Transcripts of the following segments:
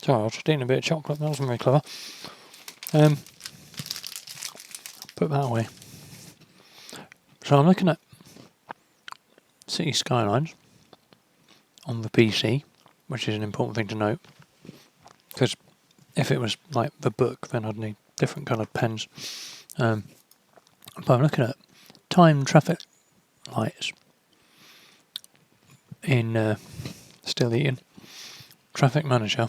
Sorry, I was just eating a bit of chocolate. That wasn't very clever. Put that away. So I'm looking at Cities Skylines on the PC, which is an important thing to note, because if it was like the book, then I'd need different coloured pens. But I'm looking at time traffic lights in still eating Traffic Manager.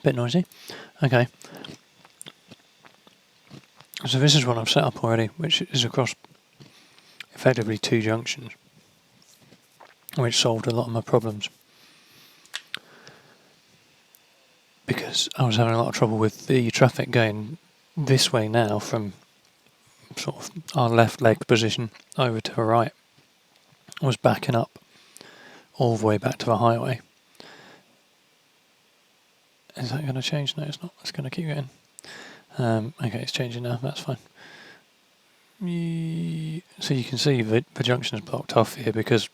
Bit noisy. Okay. So this is what I've set up already, which is across effectively 2 junctions, which solved a lot of my problems. Because I was having a lot of trouble with the traffic going this way now from sort of our left leg position over to the right. I was backing up all the way back to the highway. Is that going to change? No, it's not. It's going to keep going. Okay, it's changing now. That's fine. So you can see the junction is blocked off here because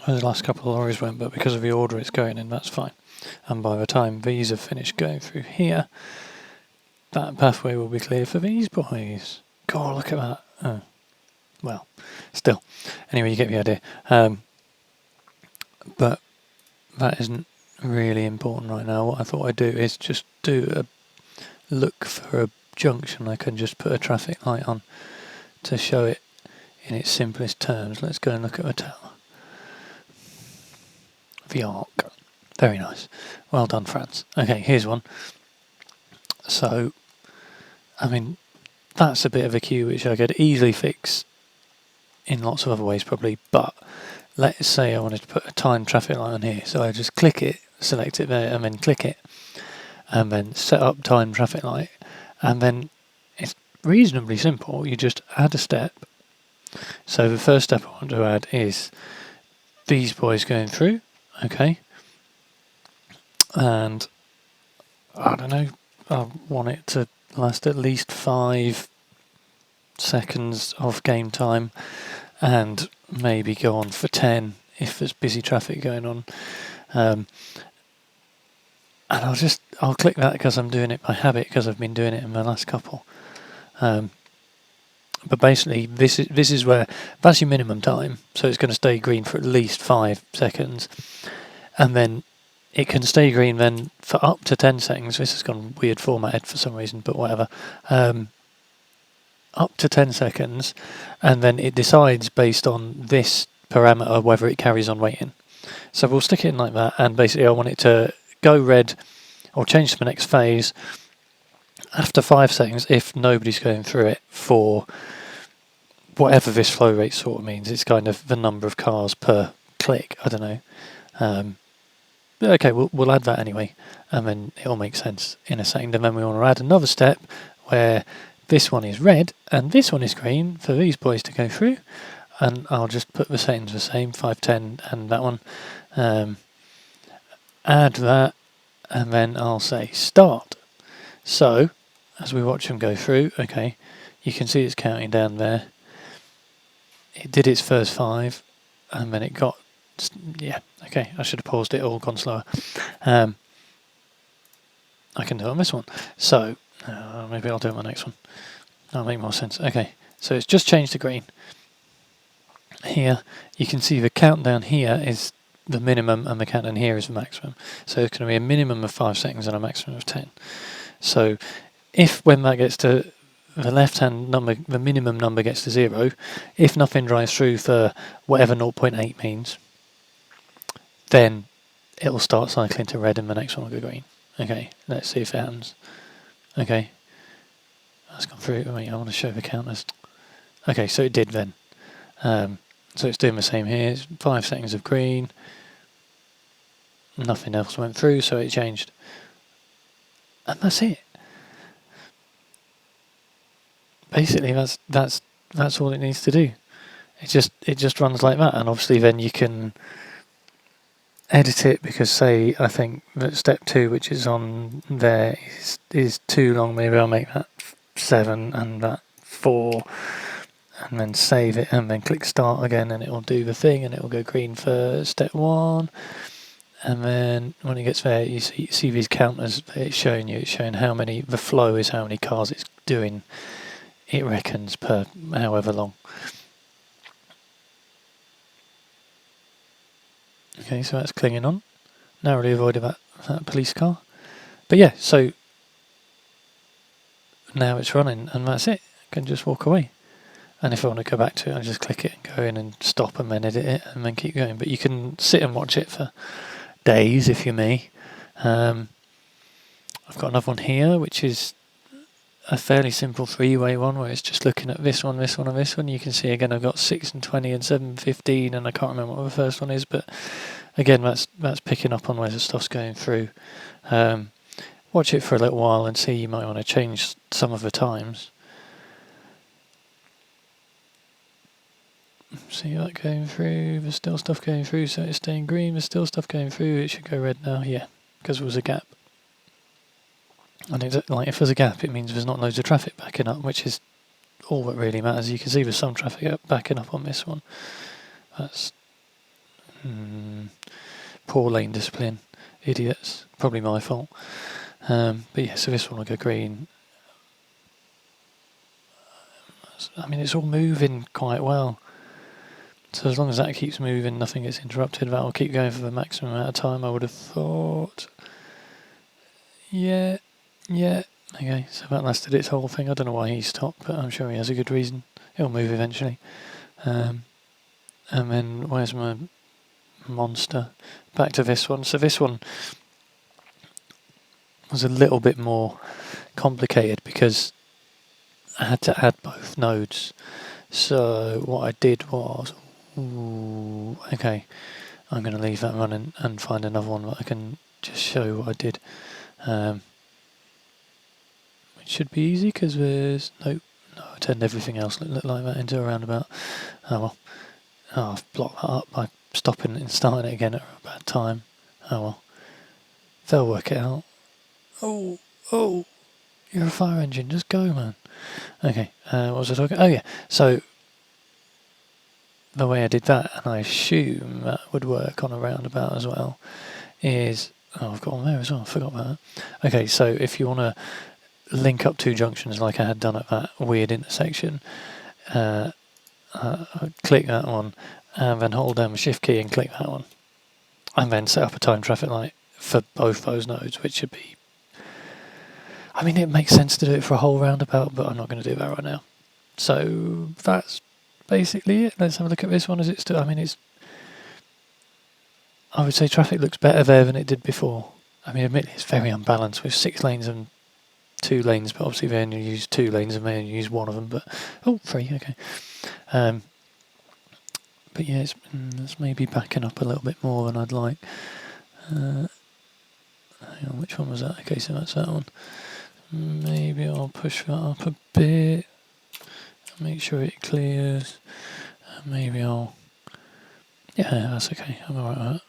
the last couple of lorries went, but because of the order it's going in, that's fine. And by the time these have finished going through here, that pathway will be clear for these boys. God, look at that. Oh. Well, still. Anyway, you get the idea. But that isn't really important right now. What I thought I'd do is just do a look for a junction I can just put a traffic light on to show it in its simplest terms. Let's go and look at the tower. The arc. Very nice. Well done, France. Okay, here's one. So, I mean, that's a bit of a queue which I could easily fix in lots of other ways probably, but let's say I wanted to put a timed traffic light on here. So I just click it, select it there, and then click it, and then set up timed traffic light, and then it's reasonably simple. You just add a step. So the first step I want to add is these boys going through, okay, and I don't know, I want it to last at least 5 seconds of game time and maybe go on for 10 if there's busy traffic going on. And I'll click that because I'm doing it by habit because I've been doing it in my last couple. But basically this is where that's your minimum time, so it's going to stay green for at least 5 seconds, and then it can stay green then for up to 10 seconds. This has gone weird formatted for some reason, but whatever. Up to 10 seconds, and then it decides based on this parameter whether it carries on waiting. So we'll stick it in like that, and basically I want it to go red or change to the next phase after 5 seconds if nobody's going through it for whatever this flow rate sort of means. It's kind of the number of cars per click, I don't know. Okay, we'll add that anyway, and then it'll make sense in a second. And then we want to add another step where this one is red and this one is green for these boys to go through, and I'll just put the settings the same, 5, 10, and that one. Add that, and then I'll say start. So as we watch them go through, okay, you can see it's counting down there. It did its first 5, and then it got, yeah, okay, I should have paused it, all gone slower. I can do it on this one. So maybe I'll do it on my next one. That'll make more sense. Okay, so it's just changed to green. Here you can see the countdown here is the minimum and the countdown here is the maximum. So it's going to be a minimum of 5 seconds and a maximum of 10. So if when that gets to the left-hand number, the minimum number gets to 0, if nothing drives through for whatever 0.8 means, then it'll start cycling to red and the next one will go green. Okay, let's see if it happens. Okay, that's gone through. Wait, I want to show the counters. Okay, so it did then. So it's doing the same here. It's 5 seconds of green. Nothing else went through, so it changed. And that's it. Basically, that's all it needs to do. It just runs like that, and obviously then you can edit it, because say I think that step 2, which is on there, is too long. Maybe I'll make that 7 and that 4, and then save it, and then click start again, and it will do the thing, and it will go green for step 1. And then when it gets there, you see these counters that it's showing you. It's showing how many, the flow is how many cars it's doing, it reckons, per however long. Okay, so that's clinging on. Narrowly avoided that police car. But yeah, so now it's running, and that's it. I can just walk away. And if I want to go back to it, I just click it and go in and stop and then edit it and then keep going. But you can sit and watch it for days if you're me. I've got another one here, which is a fairly simple 3-way one where it's just looking at this one, this one, and this one. You can see again I've got 6 and 20 and 7 and 15, and I can't remember what the first one is, but again that's picking up on where the stuff's going through. Watch it for a little while and see. You might want to change some of the times. See that going through, there's still stuff going through, so it's staying green, there's still stuff going through, it should go red now, yeah, because there was a gap. And like if there's a gap, it means there's not loads of traffic backing up, which is all that really matters. You can see there's some traffic backing up on this one. That's poor lane discipline, idiots, probably my fault. But yeah, so this one will go green. I mean, it's all moving quite well. So as long as that keeps moving, nothing gets interrupted, that will keep going for the maximum amount of time, I would have thought. Yeah. Okay, so that lasted its whole thing. I don't know why he stopped, but I'm sure he has a good reason. It'll move eventually. And then where's my monster? Back to this one. So this one was a little bit more complicated because I had to add both nodes. So what I did was, okay, I'm going to leave that running and find another one that I can just show what I did. Which should be easy because there's no, I turned everything else look like that into a roundabout. Oh well, I've blocked that up by stopping and starting it again at a bad time. Oh well, they'll work it out. Oh, you're a fire engine, just go, man. Okay, what was I talking? Oh yeah, so the way I did that, and I assume that would work on a roundabout as well, is, I've got one there as well, I forgot about that. Okay, so if you want to link up 2 junctions like I had done at that weird intersection, click that one, and then hold down the shift key and click that one, and then set up a time traffic light for both those nodes, which should be, I mean, it makes sense to do it for a whole roundabout, but I'm not going to do that right now. So that's basically it. Let's have a look at this one. Is it still, I mean, I would say traffic looks better there than it did before. I mean, admittedly, it's very unbalanced with 6 lanes and 2 lanes, but obviously they only use 2 lanes and they only use one of them, but, 3, okay. But yeah, it's maybe backing up a little bit more than I'd like. Hang on, which one was that? Okay, so that's that one. Maybe I'll push that up a bit, make sure it clears, and maybe I'll, yeah, that's okay, I'm alright with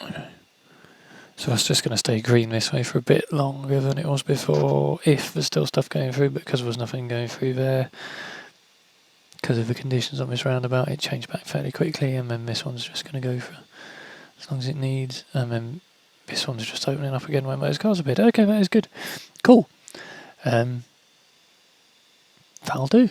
that. Okay, so that's just going to stay green this way for a bit longer than it was before, if there's still stuff going through, but because there was nothing going through there, because of the conditions on this roundabout, it changed back fairly quickly, and then this one's just going to go for as long as it needs, and then this one's just opening up again when those cars appeared. Okay, that is good. Cool. That'll do.